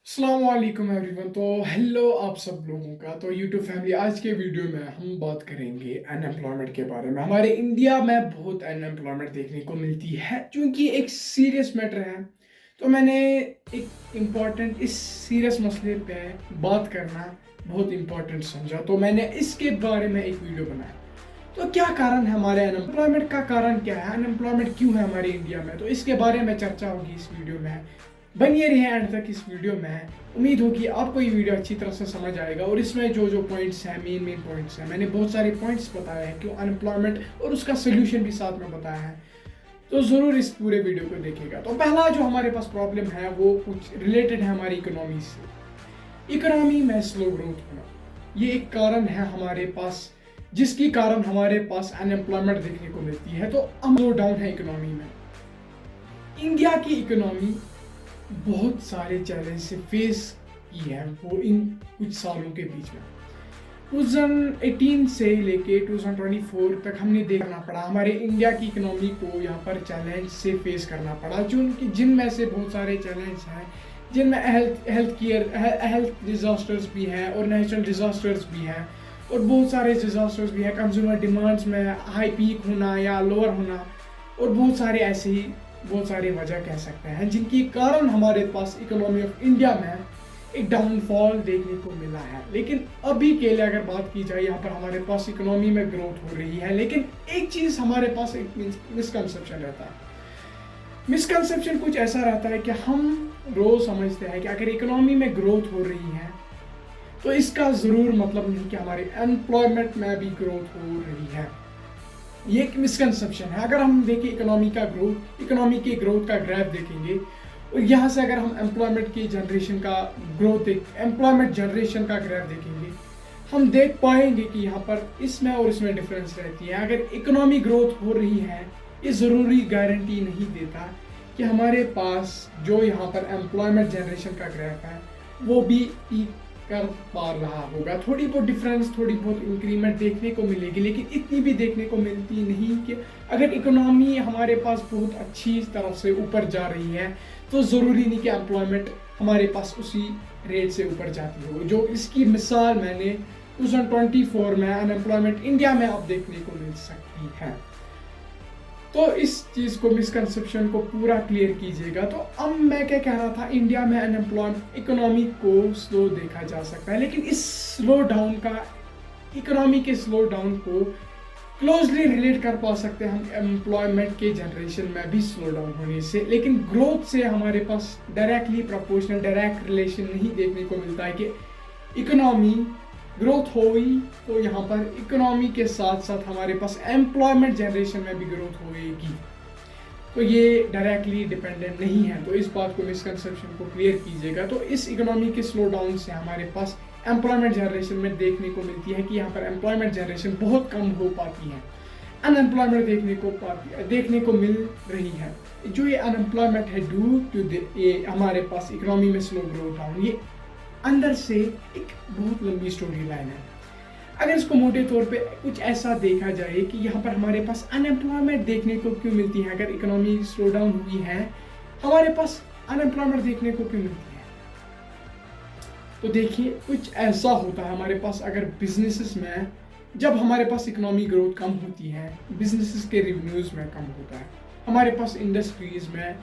अस्सलाम वालेकुम एवरीवन। तो हेलो आप सब लोगों का। तो यूट्यूब फैमिली, आज के वीडियो में हम बात करेंगे अनएम्प्लॉयमेंट के बारे में। हमारे इंडिया में बहुत अनएम्प्लॉयमेंट देखने को मिलती है, क्योंकि एक सीरियस मैटर है। तो मैंने एक इम्पॉर्टेंट इस सीरियस मसले पे बात करना बहुत इम्पॉर्टेंट समझा, तो मैंने इसके बारे में एक वीडियो बनाया। तो क्या कारण है हमारे अनएम्प्लॉयमेंट का? कारण क्या है? अनएम्प्लॉयमेंट क्यों है हमारे इंडिया में? तो इसके बारे में चर्चा होगी इस वीडियो में। बनिए रहिए एंड तक इस वीडियो में। उम्मीद हो कि आपको ये वीडियो अच्छी तरह से समझ आएगा, और इसमें जो जो पॉइंट्स हैं, मेन पॉइंट्स हैं, मैंने बहुत सारे पॉइंट्स बताए हैं क्यों अनएम्प्लॉयमेंट, और उसका सोल्यूशन भी साथ में बताया है। तो ज़रूर इस पूरे वीडियो को देखिएगा। तो पहला जो हमारे पास प्रॉब्लम है वो कुछ रिलेटेड है हमारी इकोनॉमी से। इकोनॉमी में स्लो ग्रोथ होना, ये एक कारण है हमारे पास, जिसकी कारण हमारे पास अनएम्प्लॉयमेंट देखने को मिलती है। तो हम स्लो डाउन है इकोनॉमी में। इंडिया की इकोनॉमी बहुत सारे चैलेंज से फेस की है वो इन कुछ सालों के बीच में। 2018 से लेके 2024 तक हमने देखना पड़ा हमारे इंडिया की इकोनॉमी को यहाँ पर चैलेंज से फेस करना पड़ा, जिनमें से बहुत सारे चैलेंज हैं, जिनमें हेल्थ डिजास्टर्स भी हैं और नेचुरल डिजास्टर्स भी हैं, और बहुत सारे डिजास्टर्स भी हैं। कंज्यूमर डिमांड्स में हाई पीक होना या लोअर होना, और बहुत सारे ऐसे ही बहुत सारी वजह कह सकते हैं, जिनके कारण हमारे पास इकोनॉमी ऑफ इंडिया में एक डाउनफॉल देखने को मिला है। लेकिन अभी के लिए अगर बात की जाए, यहाँ पर हमारे पास इकोनॉमी में ग्रोथ हो रही है। लेकिन एक चीज़ हमारे पास एक मिसकंसेप्शन रहता है। मिसकंसेप्शन कुछ ऐसा रहता है कि हम रोज समझते हैं कि अगर इकोनॉमी में ग्रोथ हो रही है तो इसका ज़रूर मतलब नहीं कि हमारे एम्प्लॉयमेंट में भी ग्रोथ हो रही है। ये एक मिसकंसेप्शन है। अगर हम देखें इकोनॉमी के ग्रोथ का ग्राफ देखेंगे, और यहाँ से अगर हम एम्प्लॉयमेंट जनरेशन का ग्राफ देखेंगे, हम देख पाएंगे कि यहाँ पर इसमें और इसमें डिफरेंस रहती है। अगर इकोनॉमी ग्रोथ हो रही है, ये ज़रूरी गारंटी नहीं देता कि हमारे पास जो यहाँ पर एम्प्लॉयमेंट जनरेशन का ग्राफ है वो भी कर पा रहा होगा। थोड़ी बहुत डिफरेंस, थोड़ी बहुत इंक्रीमेंट देखने को मिलेगी, लेकिन इतनी भी देखने को मिलती नहीं कि अगर इकोनॉमी हमारे पास बहुत अच्छी तरफ से ऊपर जा रही है तो ज़रूरी नहीं कि एम्प्लॉयमेंट हमारे पास उसी रेट से ऊपर जाती हो। जो इसकी मिसाल मैंने 2024 में अनएम्प्लॉयमेंट इंडिया में अब देखने को मिल सकती है। तो इस चीज़ को, मिसकंसेप्शन को पूरा क्लियर कीजिएगा। तो अब मैं क्या कह रहा था, इंडिया में अनएम्प्लॉयमेंट इकोनॉमी को स्लो देखा जा सकता है, लेकिन इस स्लो डाउन का, इकोनॉमी के स्लो डाउन को क्लोजली रिलेट कर पा सकते हैं हम एम्प्लॉयमेंट के जनरेशन में भी स्लो डाउन होने से। लेकिन ग्रोथ से हमारे पास डायरेक्टली प्रोपोर्शनल, डायरेक्ट रिलेशन नहीं देखने को मिलता है कि इकोनॉमी ग्रोथ हुई तो यहाँ पर इकोनॉमी के साथ साथ हमारे पास एम्प्लॉयमेंट जनरेशन में भी ग्रोथ होगी। तो ये डायरेक्टली डिपेंडेंट नहीं है। तो इस बात को, मिसकंसेप्शन को क्लियर कीजिएगा। तो इस इकोनॉमी के स्लो डाउन से हमारे पास एम्प्लॉयमेंट जनरेशन में देखने को मिलती है कि यहाँ पर एम्प्लॉयमेंट जनरेशन बहुत कम हो पाती है, अनएम्प्लॉयमेंट देखने को मिल रही है। जो ये अनएम्प्लॉयमेंट है ड्यू टू ये हमारे पास इकोनॉमी में स्लो ग्रोथ डाउन, ये अंदर से एक बहुत लंबी स्टोरी लाइन है। अगर इसको मोटे तौर पे कुछ ऐसा देखा जाए कि यहाँ पर हमारे पास अनएम्प्लॉयमेंट देखने को क्यों मिलती है, अगर इकोनॉमी स्लो डाउन हुई है हमारे पास अनएम्प्लॉयमेंट देखने को क्यों मिलती है। तो देखिए, कुछ ऐसा होता है हमारे पास, अगर बिजनेसेस में जब हमारे पास इकोनॉमी ग्रोथ कम होती है, बिजनेसेस के रिवेन्यूज में कम होता है, हमारे पास इंडस्ट्रीज में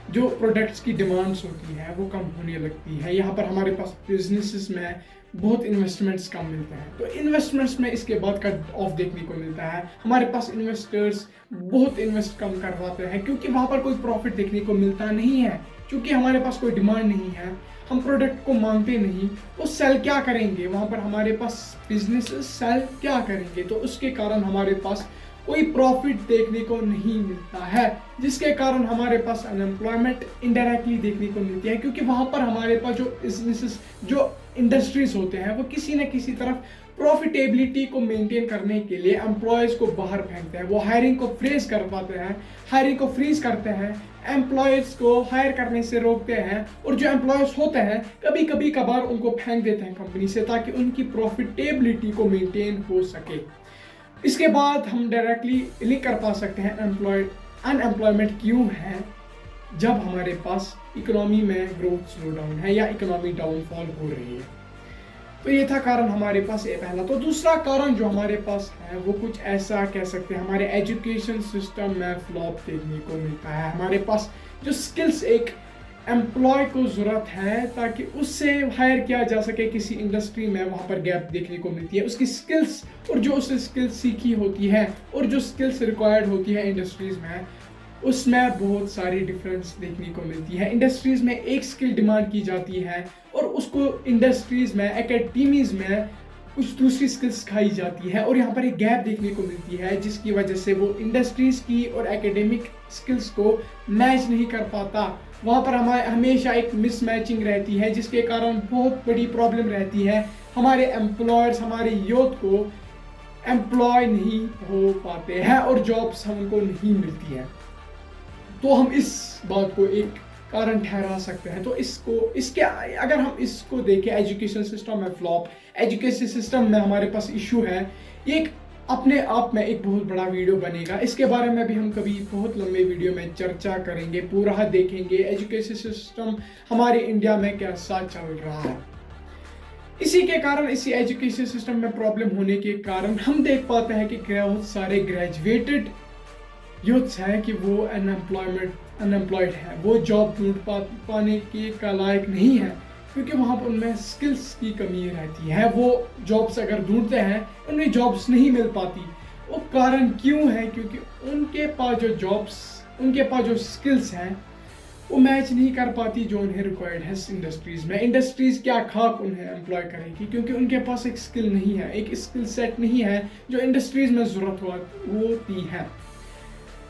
जो प्रोडक्ट्स की डिमांड्स होती है वो कम होने लगती है। यहाँ पर हमारे पास बिजनेसेस में बहुत इन्वेस्टमेंट्स कम मिलते हैं। तो इन्वेस्टमेंट्स में इसके बाद कट ऑफ देखने को मिलता है। हमारे पास इन्वेस्टर्स बहुत इन्वेस्ट कम करवाते हैं, क्योंकि वहाँ पर कोई प्रॉफिट देखने को मिलता नहीं है, क्योंकि हमारे पास कोई डिमांड नहीं है, हम प्रोडक्ट को मांगते नहीं, तो सेल क्या करेंगे? वहाँ पर हमारे पास बिजनेसेस सेल क्या करेंगे? तो उसके कारण हमारे पास कोई प्रॉफिट देखने को नहीं मिलता है, जिसके कारण हमारे पास अनएम्प्लॉयमेंट इनडायरेक्टली देखने को मिलती है, क्योंकि वहाँ पर हमारे पास जो बिजनेसेस, जो इंडस्ट्रीज होते हैं, वो किसी न किसी तरफ प्रॉफिटेबिलिटी को मेंटेन करने के लिए एम्प्लॉयज को बाहर फेंकते हैं। वो हायरिंग को फ्रीज करते हैं, एम्प्लॉयज को हायर करने से रोकते हैं, और जो एम्प्लॉयज होते हैं कभी कभी कभार उनको फेंक देते हैं कंपनी से, ताकि उनकी प्रॉफिटेबिलिटी को मेंटेन हो सके। इसके बाद हम डायरेक्टली लिंक कर पा सकते हैं अनएम्प्लॉयमेंट क्यों है जब हमारे पास इकोनॉमी में ग्रोथ स्लो डाउन है या इकोनॉमी डाउनफॉल हो रही है। तो ये था कारण हमारे पास ये पहला। तो दूसरा कारण जो हमारे पास है वो कुछ ऐसा कह सकते हैं, हमारे एजुकेशन सिस्टम में फ्लॉप देखने को मिलता है। हमारे पास जो स्किल्स एक एम्प्लॉय को ज़रूरत है ताकि उससे हायर किया जा सके किसी इंडस्ट्री में, वहाँ पर गैप देखने को मिलती है। उसकी स्किल्स और जो उसने स्किल्स सीखी होती है और जो स्किल्स रिक्वायर्ड होती है इंडस्ट्रीज़ में, उसमें बहुत सारी डिफरेंस देखने को मिलती है। इंडस्ट्रीज़ में एक स्किल डिमांड की जाती है और उसको इंडस्ट्रीज़ में, एकेडमीज़ में कुछ दूसरी स्किल्स सिखाई जाती है, और यहाँ पर एक गैप देखने को मिलती है जिसकी वजह से वो इंडस्ट्रीज़ की और एकेडमिक स्किल्स को मैच नहीं कर पाता। वहाँ पर हमारे हमेशा एक मिसमैचिंग रहती है जिसके कारण बहुत बड़ी प्रॉब्लम रहती है। हमारे एम्प्लॉयर्स हमारे यूथ को एम्प्लॉय नहीं हो पाते हैं और जॉब्स हमको नहीं मिलती हैं। तो हम इस बात को एक कारण ठहरा सकते हैं। तो इसके अगर हम इसको देखें, एजुकेशन सिस्टम में फ्लॉप, एजुकेशन सिस्टम में हमारे पास इशू है, ये एक अपने आप में एक बहुत बड़ा वीडियो बनेगा। इसके बारे में भी हम कभी बहुत लंबे वीडियो में चर्चा करेंगे, पूरा देखेंगे एजुकेशन सिस्टम हमारे इंडिया में कैसा चल रहा है। इसी के कारण, इसी एजुकेशन सिस्टम में प्रॉब्लम होने के कारण हम देख पाते हैं कि बहुत सारे ग्रेजुएटेड यूथ्स हैं कि वो अनएम्प्लॉयड है, वो जॉब ढूंढ पाने के लायक नहीं है क्योंकि वहाँ पर उनमें स्किल्स की कमी रहती है। वो जॉब्स अगर ढूंढते हैं उन्हें जॉब्स नहीं मिल पाती। वो कारण क्यों है? क्योंकि उनके पास जो स्किल्स हैं वो मैच नहीं कर पाती जो उन्हें रिक्वायर्ड है इंडस्ट्रीज़ में। इंडस्ट्रीज़ क्या खाक उन्हें एम्प्लॉय करेगी क्योंकि उनके पास एक स्किल नहीं है, एक स्किल सेट नहीं है जो इंडस्ट्रीज़ में ज़रूरत होती है।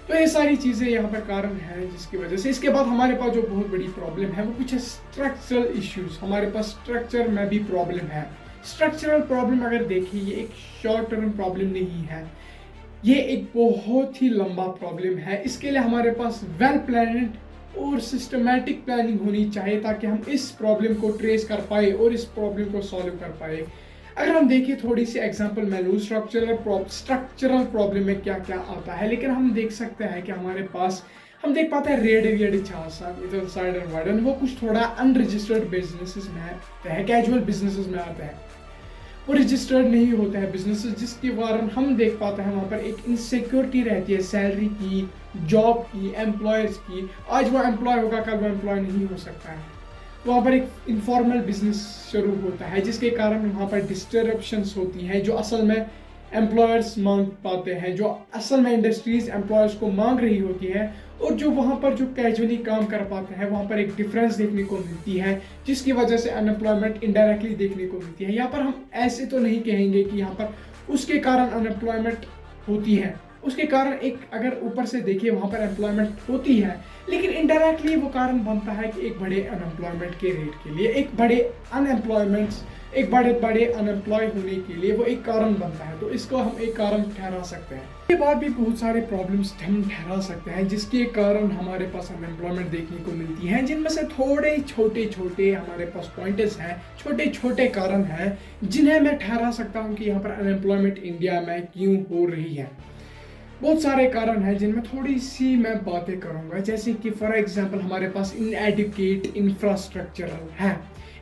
तो ये सारी चीज़ें यहाँ पर कारण हैं जिसकी वजह से। इसके बाद हमारे पास जो बहुत बड़ी प्रॉब्लम है वो कुछ है स्ट्रक्चरल इश्यूज। हमारे पास स्ट्रक्चर में भी प्रॉब्लम है। स्ट्रक्चरल प्रॉब्लम अगर देखिए, ये एक शॉर्ट टर्म प्रॉब्लम नहीं है, ये एक बहुत ही लंबा प्रॉब्लम है। इसके लिए हमारे पास वेल प्लान्ड और सिस्टमैटिक प्लानिंग होनी चाहिए ताकि हम इस प्रॉब्लम को ट्रेस कर पाए और इस प्रॉब्लम को सॉल्व कर पाए। अगर हम देखिए, थोड़ी सी एग्जांपल मैं लूँ स्ट्रक्चरल प्रॉब्लम में क्या क्या आता है, लेकिन हम देख सकते हैं कि हमारे पास हम देख पाते हैं रेड साइड वो कुछ थोड़ा अनरजिस्टर्ड बिजनेसेस में आते हैं, कैजुअल बिजनेसेस में आते हैं, वो रजिस्टर्ड नहीं होते हैं बिजनेसेस, जिसके कारण हम देख पाते हैं वहाँ पर एक इनसिक्योरिटी रहती है सैलरी की, जॉब की, एम्प्लॉयर्स की। आज वो एम्प्लॉय होगा, कल वो एम्प्लॉय नहीं हो सकता है। वहाँ पर एक इनफॉर्मल बिजनेस शुरू होता है जिसके कारण वहाँ पर डिस्टरप्शंस होती हैं जो असल में एम्प्लॉयर्स मांग पाते हैं, जो असल में इंडस्ट्रीज एम्प्लॉयर्स को मांग रही होती है, और जो वहाँ पर जो कैजुअली काम कर पाते हैं वहाँ पर एक डिफरेंस देखने को मिलती है जिसकी वजह से अनएम्प्लॉयमेंट इनडायरेक्टली देखने को मिलती है। यहाँ पर हम ऐसे तो नहीं कहेंगे कि यहाँ पर उसके कारण अनएम्प्लॉयमेंट होती है, उसके कारण एक अगर ऊपर से देखिए वहाँ पर एम्प्लॉयमेंट होती है, लेकिन इनडायरेक्टली वो कारण बनता है कि एक बड़े अनएम्प्लॉयमेंट के रेट के लिए, एक बड़े अनएम्प्लॉय होने के लिए वो एक कारण बनता है। तो इसको हम एक कारण ठहरा सकते हैं। इसके बाद भी बहुत सारे प्रॉब्लम्स हम ठहरा सकते हैं जिसके कारण हमारे पास अनएम्प्लॉयमेंट देखने को मिलती है, जिनमें से थोड़े छोटे हमारे पास पॉइंट्स हैं, छोटे कारण हैं जिन्हें मैं ठहरा सकता हूँ कि यहाँ पर अनएम्प्लॉयमेंट इंडिया में क्यों हो रही है। बहुत सारे कारण हैं जिनमें थोड़ी सी मैं बातें करूंगा, जैसे कि फॉर एग्जांपल हमारे पास इनएडिक्वेट इंफ्रास्ट्रक्चरल है।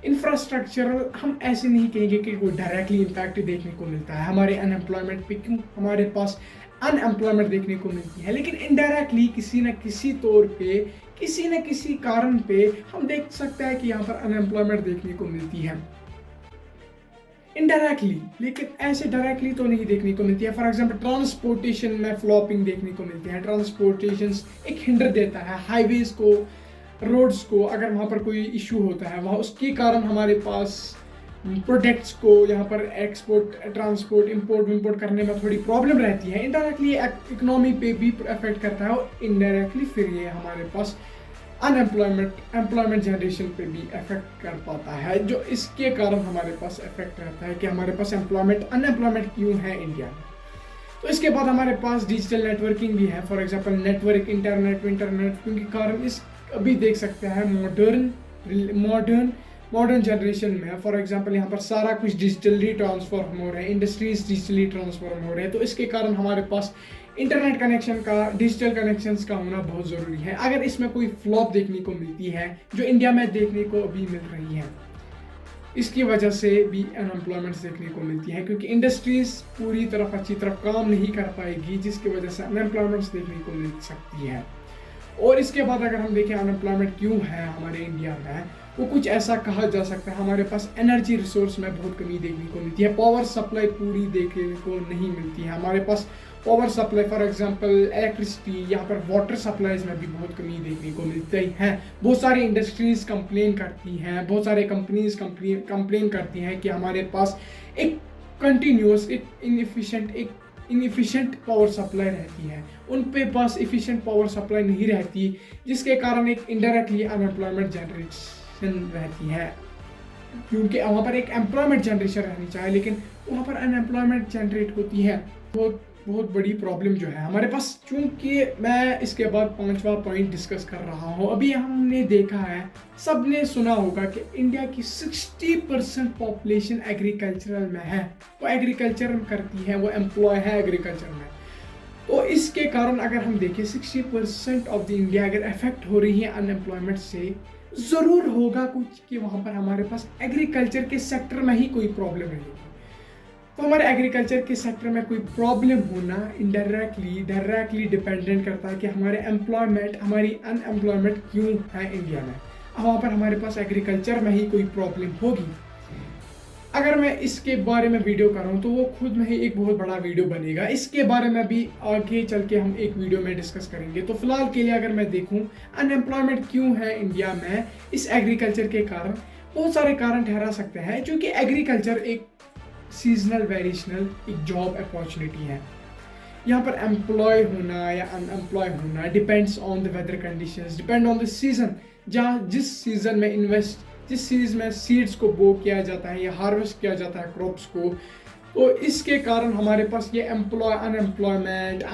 इंफ्रास्ट्रक्चरल हम ऐसे नहीं कहेंगे कि कोई डायरेक्टली इम्पैक्ट देखने को मिलता है हमारे अनएम्प्लॉयमेंट पे, क्यों हमारे पास अनएम्प्लॉयमेंट देखने को मिलती है, लेकिन इनडायरेक्टली किसी न किसी तौर पे, किसी न किसी कारण पे हम देख सकते हैं कि यहाँ पर अनएम्प्लॉयमेंट देखने को मिलती है इनडायरेक्टली, लेकिन ऐसे डायरेक्टली तो नहीं देखने को मिलती है। फॉर एग्जांपल ट्रांसपोर्टेशन में फ्लॉपिंग देखने को मिलती है। ट्रांसपोर्टेशन एक हिंडर देता है हाईवेज को, रोड्स को। अगर वहाँ पर कोई इशू होता है वहाँ, उसके कारण हमारे पास प्रोडक्ट्स को यहाँ पर एक्सपोर्ट, ट्रांसपोर्ट, इंपोर्ट विम्पोर्ट करने में थोड़ी प्रॉब्लम रहती है। इनडायरेक्टली इकोनॉमी पे भी अफेक्ट करता है और इनडायरेक्टली फिर ये हमारे पास एम्प्लॉयमेंट जनरेशन पे भी अफेक्ट कर पाता है, जो इसके कारण हमारे पास अफेक्ट रहता है कि हमारे पास अनएम्प्लॉयमेंट क्यों है इंडिया में। तो इसके बाद हमारे पास डिजिटल नेटवर्किंग भी है। फॉर एग्जांपल नेटवर्क, इंटरनेट के कारण इस अभी देख सकते हैं मॉडर्न जनरेशन में, फॉर एग्जांपल यहाँ पर सारा कुछ डिजिटली ट्रांसफॉर्म हो रहा है, इंडस्ट्रीज डिजिटली ट्रांसफॉर्म हो रहे हैं। तो इसके कारण हमारे पास इंटरनेट कनेक्शन का, डिजिटल कनेक्शंस का होना बहुत ज़रूरी है। अगर इसमें कोई फ्लॉप देखने को मिलती है जो इंडिया में देखने को अभी मिल रही है, इसकी वजह से भी अनएम्प्लॉयमेंट देखने को मिलती है, क्योंकि इंडस्ट्रीज पूरी तरफ अच्छी तरफ काम नहीं कर पाएगी, जिसकी वजह से अनएम्प्लॉयमेंट देखने को मिल सकती है। और इसके बाद अगर हम देखें अनएम्प्लॉयमेंट क्यों है हमारे इंडिया में, वो कुछ ऐसा कहा जा सकता है, हमारे पास एनर्जी रिसोर्स में बहुत कमी देखने को मिलती है, पावर सप्लाई पूरी देखने को नहीं मिलती है हमारे पास। Power supply for example electricity, यहाँ पर वाटर सप्लाईज में भी बहुत कमी देखने को मिलती है। बहुत सारी इंडस्ट्रीज कंप्लेन करती हैं, बहुत सारे कंपनीज कंप्लेन करती हैं कि हमारे पास एक कंटिन्यूस, एक इनएफिशिएंट पावर सप्लाई रहती है, उन पे पास एफिशिएंट पावर सप्लाई नहीं रहती, जिसके कारण एक इनडायरेक्टली अनएम्प्लॉयमेंट जनरेशन रहती है, क्योंकि वहाँ पर एक एम्प्लॉयमेंट जनरेशन रहनी चाहिए लेकिन वहाँ पर अनएम्प्लॉयमेंट जनरेट होती है। बहुत बड़ी प्रॉब्लम जो है हमारे पास। चूंकि मैं इसके बाद 5वां पॉइंट डिस्कस कर रहा हूँ, अभी हमने देखा है, सबने सुना होगा कि इंडिया की 60% पॉपुलेशन एग्रीकल्चरल में है, वो एग्रीकल्चर करती है, वो एम्प्लॉय है एग्रीकल्चर में। तो इसके कारण अगर हम देखें 60% ऑफ द इंडिया अगर अफेक्ट हो रही है अनएम्प्लॉयमेंट से, ज़रूर होगा कुछ कि वहाँ पर हमारे पास एग्रीकल्चर के सेक्टर में ही कोई प्रॉब्लम रहेगी। तो हमारे एग्रीकल्चर के सेक्टर में कोई प्रॉब्लम होना डायरेक्टली डिपेंडेंट करता है कि हमारे एम्प्लॉयमेंट, हमारी अनएम्प्लॉयमेंट क्यों है इंडिया में। अब वहाँ पर हमारे पास एग्रीकल्चर में ही कोई प्रॉब्लम होगी। अगर मैं इसके बारे में वीडियो कर रहा हूँ तो वो खुद में ही एक बहुत बड़ा वीडियो बनेगा, इसके बारे में भी आगे चल के हम एक वीडियो में डिस्कस करेंगे। तो फिलहाल के लिए अगर मैं देखूँ अनएम्प्लॉयमेंट क्यों है इंडिया में, इस एग्रीकल्चर के कारण बहुत सारे कारण ठहरा सकते हैं, क्योंकि एग्रीकल्चर एक सीजनल वेरिएशनल एक जॉब अपॉर्चुनिटी है। यहाँ पर एम्प्लॉय होना या अनएम्प्लॉय होना depends on the weather conditions, depend on the season, जहाँ जिस सीजन में जिस सीजन में सीड्स को बो किया जाता है या हार्वेस्ट किया जाता है क्रॉप्स को, तो इसके कारण हमारे पास ये अनएम्प्लॉयमेंट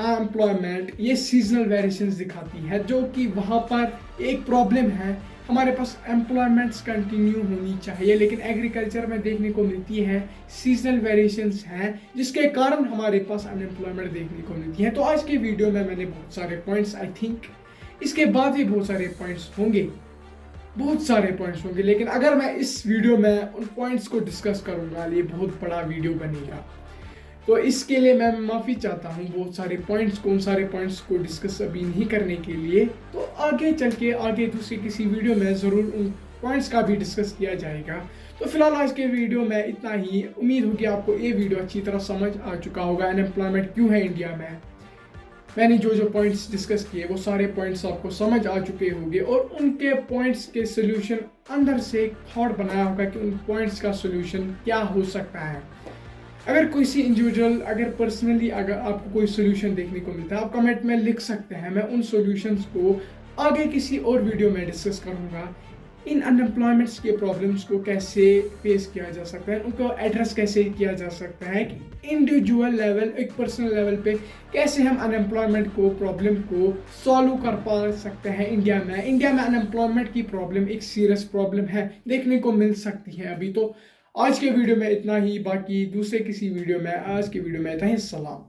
ये सीजनल वेरिएशंस दिखाती है, जो कि वहाँ पर एक प्रॉब्लम है। हमारे पास एम्प्लॉयमेंट्स कंटिन्यू होनी चाहिए, लेकिन एग्रीकल्चर में देखने को मिलती है सीजनल वेरिएशंस हैं, जिसके कारण हमारे पास अनएम्प्लॉयमेंट देखने को मिलती है। तो आज के वीडियो में मैंने बहुत सारे पॉइंट्स, आई थिंक इसके बाद भी बहुत सारे पॉइंट्स होंगे, लेकिन अगर मैं इस वीडियो में उन पॉइंट्स को डिस्कस करूंगा, ये बहुत बड़ा वीडियो बनेगा। तो इसके लिए मैं माफ़ी चाहता हूँ बहुत सारे पॉइंट्स को डिस्कस अभी नहीं करने के लिए। तो आगे चल के आगे दूसरे किसी वीडियो में ज़रूर उन पॉइंट्स का भी डिस्कस किया जाएगा। तो फिलहाल आज के वीडियो में इतना ही। उम्मीद होगी आपको ये वीडियो अच्छी तरह समझ आ चुका होगा अनएम्प्लॉयमेंट क्यों है इंडिया में। मैंने जो पॉइंट्स डिस्कस किए वो सारे पॉइंट्स आपको समझ आ चुके होंगे, और उनके पॉइंट्स के सोल्यूशन अंदर से एक थॉट बनाया होगा कि उन पॉइंट्स का सोल्यूशन क्या हो सकता है। अगर किसी इंडिविजुअल, अगर पर्सनली अगर आपको कोई सोल्यूशन देखने को मिलता है, आप कमेंट में लिख सकते हैं। मैं उन सॉल्यूशंस को आगे किसी और वीडियो में डिस्कस करूंगा। इन अनएम्प्लॉयमेंट्स के प्रॉब्लम्स को कैसे फेस किया जा सकता है, उनको एड्रेस कैसे किया जा सकता है, इंडिविजुअल लेवल, एक पर्सनल लेवल पे कैसे हम अनएम्प्लॉयमेंट को प्रॉब्लम को सॉल्व कर पा सकते हैं। इंडिया में अनएम्प्लॉयमेंट की प्रॉब्लम एक सीरियस प्रॉब्लम है, देखने को मिल सकती है अभी। तो आज के वीडियो में इतना ही, बाकी दूसरे किसी वीडियो में, आज के वीडियो में इतना ही। सलाम।